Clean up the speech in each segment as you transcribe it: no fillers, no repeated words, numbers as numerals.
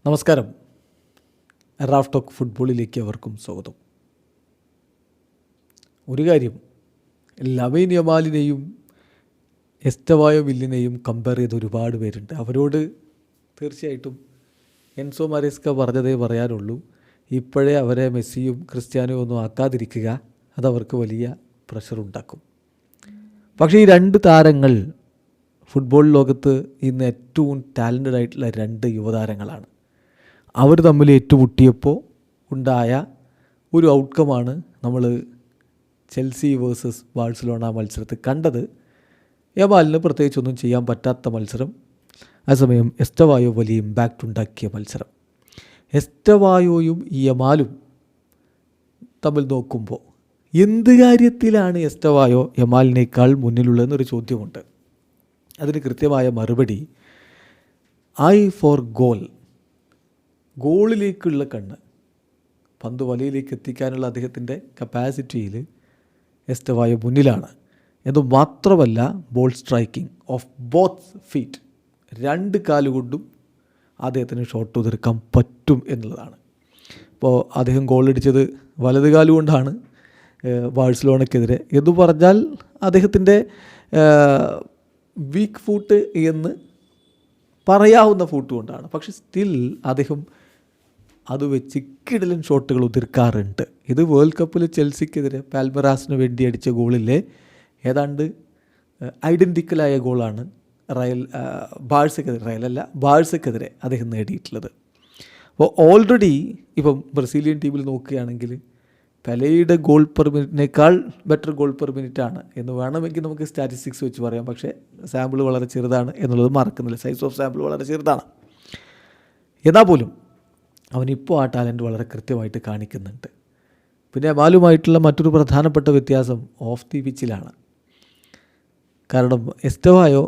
നമസ്കാരം. Raf talk ഫുട്ബോളിലേക്ക് അവർക്കും സ്വാഗതം. ഒരു കാര്യം, ലമീൻ യമാലിനെയും എസ്റ്റവായോ വില്ലിനെയും കമ്പയർ ചെയ്ത് ഒരുപാട് പേരുണ്ട്. അവരോട് തീർച്ചയായിട്ടും എൻസോ മരേസ്ക പറഞ്ഞതേ പറയാനുള്ളൂ. ഇപ്പോഴേ അവരെ മെസ്സിയും ക്രിസ്ത്യാനോ ഒന്നും ആക്കാതിരിക്കുക, അതവർക്ക് വലിയ പ്രഷറുണ്ടാക്കും. പക്ഷേ ഈ രണ്ട് താരങ്ങൾ ഫുട്ബോൾ ലോകത്ത് ഇന്ന് ഏറ്റവും ടാലൻറ്റഡ് ആയിട്ടുള്ള രണ്ട് യുവതാരങ്ങളാണ്. അവർ തമ്മിൽ ഏറ്റുമുട്ടിയപ്പോൾ ഉണ്ടായ ഒരു ഔട്ട്കമാണ് നമ്മൾ ചെൽസി വേഴ്സസ് ബാഴ്സലോണ മത്സരത്തിൽ കണ്ടത്. യമാലിന് പ്രത്യേകിച്ചൊന്നും ചെയ്യാൻ പറ്റാത്ത മത്സരം, അതേസമയം എസ്റ്റവായോ വലിയ ഇമ്പാക്റ്റ് ഉണ്ടാക്കിയ മത്സരം. എസ്റ്റവായോയും യമാലും തമ്മിൽ നോക്കുമ്പോൾ എന്ത് കാര്യത്തിലാണ് എസ്റ്റവായോ യമാലിനേക്കാൾ മുന്നിലുള്ളതെന്നൊരു ചോദ്യമുണ്ട്. അതിന് കൃത്യമായ മറുപടി ഐ ഫോർ ഗോൾ, ഗോളിലേക്കുള്ള കണ്ണ്, പന്ത് വലയിലേക്ക് എത്തിക്കാനുള്ള അദ്ദേഹത്തിൻ്റെ കപ്പാസിറ്റിയിൽ എസ്റ്റവായോ മുന്നിലാണ്. എന്ന് മാത്രമല്ല, ball striking of both feet, രണ്ട് കാലുകൊണ്ടും അദ്ദേഹത്തിന് ഷോട്ട് ഉതിർക്കാൻ പറ്റും എന്നുള്ളതാണ്. ഇപ്പോൾ അദ്ദേഹം ഗോളടിച്ചത് വലത് കാലുകൊണ്ടാണ് ബാഴ്സലോണയ്ക്കെതിരെ. എന്ന് പറഞ്ഞാൽ അദ്ദേഹത്തിൻ്റെ വീക്ക് ഫൂട്ട് എന്ന് പറയാവുന്ന ഫൂട്ട് കൊണ്ടാണ്. പക്ഷെ സ്റ്റിൽ അദ്ദേഹം അത് വെച്ച് കിടിലൻ ഷോട്ടുകൾ ഉതിർക്കാറുണ്ട്. ഇത് വേൾഡ് കപ്പിൽ ചെൽസിക്കെതിരെ പാൽമറാസിന് വേണ്ടി അടിച്ച ഗോളിലെ ഏതാണ്ട് ഐഡൻറ്റിക്കലായ ഗോളാണ് ബാഴ്സക്കെതിരെ അദ്ദേഹം നേടിയിട്ടുള്ളത്. അപ്പോൾ ഓൾറെഡി ഇപ്പം ബ്രസീലിയൻ ടീമിൽ നോക്കുകയാണെങ്കിൽ പെലെയുടെ ഗോൾ പെർ മിനിറ്റിനേക്കാൾ ബെറ്റർ ഗോൾ പെർ മിനിറ്റാണ് എന്ന് വേണമെങ്കിൽ നമുക്ക് സ്റ്റാറ്റിസ്റ്റിക്സ് വെച്ച് പറയാം. പക്ഷേ സാമ്പിൾ വളരെ ചെറുതാണ് എന്നുള്ളത് മറക്കുന്നില്ല. സൈസ് ഓഫ് സാമ്പിൾ വളരെ ചെറുതാണ്. എന്നാൽ പോലും അവനിപ്പോൾ ആ ടാലൻറ്റ് വളരെ കൃത്യമായിട്ട് കാണിക്കുന്നുണ്ട്. പിന്നെ യമാലുമായിട്ടുള്ള മറ്റൊരു പ്രധാനപ്പെട്ട വ്യത്യാസം ഓഫ് ദി പിച്ചിലാണ്. കാരണം എസ്റ്റവായോ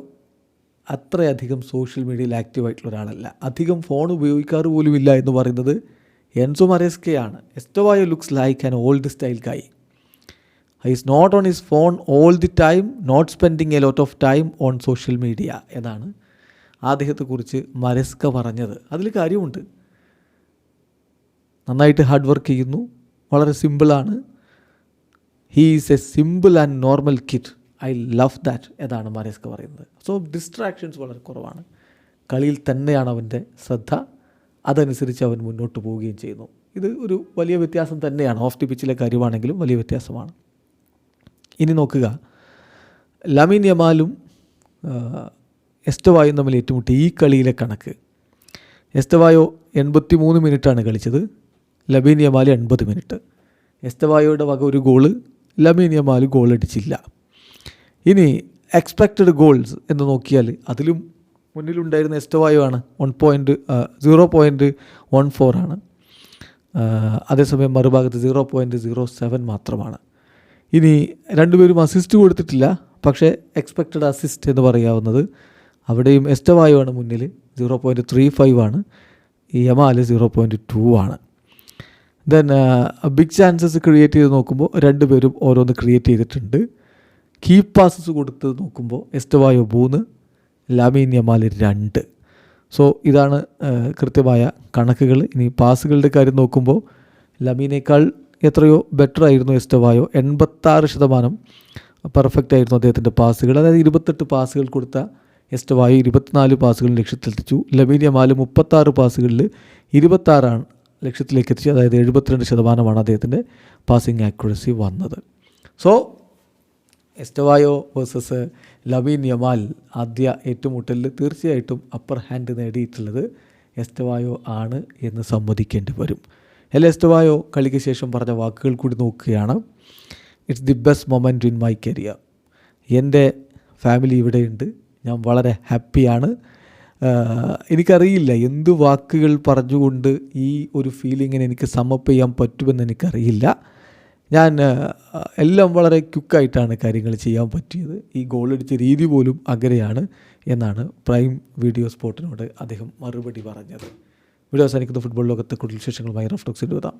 അത്രയധികം സോഷ്യൽ മീഡിയയിൽ ആക്റ്റീവായിട്ടുള്ള ഒരാളല്ല. അധികം ഫോൺ ഉപയോഗിക്കാറ് പോലുമില്ല എന്ന് പറയുന്നത് എൻസോ മരേസ്കയാണ്. Estevao looks like an old style guy. He is not on his phone all the time, not spending a lot of time on social media എന്നാണ് അദ്ദേഹത്തെക്കുറിച്ച് മരേസ്ക പറഞ്ഞത്. അതിൽ കാര്യമുണ്ട്. നന്നായിട്ട് ഹാർഡ് വർക്ക് ചെയ്യുന്നു, വളരെ സിമ്പിളാണ്. He is A simple and normal kid, I love that എന്നാണ് മരേസ്ക പറയുന്നത്. സോ ഡിസ്ട്രാക്ഷൻസ് വളരെ കുറവാണ്. കളിയിൽ തന്നെയാണ് അവൻ്റെ ശ്രദ്ധ. അതനുസരിച്ച് അവൻ മുന്നോട്ട് പോവുകയും ചെയ്യുന്നു. ഇത് ഒരു വലിയ വ്യത്യാസം തന്നെയാണ്. ഓഫ് ദി പിച്ചിലെ കാര്യമാണെങ്കിലും വലിയ വ്യത്യാസമാണ്. ഇനി നോക്കുക, ലമീൻ യമാലും എസ്റ്റവായും തമ്മിൽ ഏറ്റുമുട്ടി ഈ കളിയിലെ കണക്ക്. എസ്റ്റവായോ 83 മിനിറ്റാണ് കളിച്ചത്, ലമീൻ യമാൽ 80 മിനിറ്റ്. എസ്റ്റവായോയുടെ വക ഒരു ഗോള്, ലമീൻ യമാൽ ഗോളടിച്ചില്ല. ഇനി എക്സ്പെക്റ്റഡ് ഗോൾസ് എന്ന് നോക്കിയാൽ അതിലും മുന്നിലുണ്ടായിരുന്ന എസ്റ്റവായോ ആണ്. 0.14 ആണ്. അതേസമയം മറുഭാഗത്ത് 0.07 മാത്രമാണ്. ഇനി രണ്ടുപേരും അസിസ്റ്റ് കൊടുത്തിട്ടില്ല. പക്ഷേ എക്സ്പെക്റ്റഡ് അസിസ്റ്റ് എന്ന് പറയാവുന്നത് അവിടെയും എസ്റ്റവായോ ആണ് മുന്നിൽ, 0.35 ആണ്. യമാൽ 0.2 ആണ്. ദെൻ ബിഗ് ചാൻസസ് ക്രിയേറ്റ് ചെയ്ത് നോക്കുമ്പോൾ രണ്ടുപേരും ഓരോന്ന് ക്രിയേറ്റ് ചെയ്തിട്ടുണ്ട്. കീ പാസസ് കൊടുത്ത് നോക്കുമ്പോൾ എസ്റ്റവായോ 3, ലമീൻ യമാൽ 2. സോ ഇതാണ് കൃത്യമായ കണക്കുകൾ. ഇനി പാസുകളുടെ കാര്യം നോക്കുമ്പോൾ ലമീനേക്കാൾ എത്രയോ ബെറ്റർ ആയിരുന്നു എസ്റ്റവായോ. 86% പെർഫെക്റ്റ് ആയിരുന്നു അദ്ദേഹത്തിൻ്റെ പാസുകൾ. അതായത് 28 പാസുകൾ കൊടുത്ത എസ്റ്റവായോ 24 പാസുകൾ ലക്ഷ്യത്തിലെത്തിച്ചു. ലമീൻ യമാൽ 36 പാസുകളിൽ 26 ലക്ഷ്യത്തിലേക്ക് എത്തിച്ചു. അതായത് 72% അദ്ദേഹത്തിൻ്റെ പാസിംഗ് ആക്യുറസി വന്നത്. So Estevao versus Lamine Yamal ആദ്യ ഏറ്റുമുട്ടലിൽ തീർച്ചയായിട്ടും അപ്പർ ഹാൻഡ് നേടിയിട്ടുള്ളത് എസ്റ്റവായോ ആണ് എന്ന് സമ്മതിക്കേണ്ടി വരും. എസ്റ്റവായോ കളിക്ക് ശേഷം പറഞ്ഞ വാക്കുകൾ കൂടി നോക്കുകയാണ്. It's the best moment in my career. എൻ്റെ ഫാമിലി ഇവിടെയുണ്ട്, ഞാൻ വളരെ ഹാപ്പിയാണ്. എനിക്കറിയില്ല എന്ത് വാക്കുകൾ പറഞ്ഞുകൊണ്ട് ഈ ഒരു ഫീലിങ്ങിനെ എനിക്ക് സമ്മപ്പ് ചെയ്യാൻ പറ്റുമെന്ന് എനിക്കറിയില്ല. ഞാൻ എല്ലാം വളരെ ക്വിക്കായിട്ടാണ് കാര്യങ്ങൾ ചെയ്യാൻ പറ്റിയത്. ഈ ഗോളടിച്ച രീതി പോലും അങ്ങനെയാണ് എന്നാണ് പ്രൈം വീഡിയോ സ്പോർട്ടിനോട് അദ്ദേഹം മറുപടി പറഞ്ഞത്. വീഡിയോ അവസാനിക്കുന്ന ഫുട്ബോൾ ലോകത്തെ കൂടുതൽ വിശേഷങ്ങളുമായി റാഫ് ടോക്സിൽ എഴുതാം.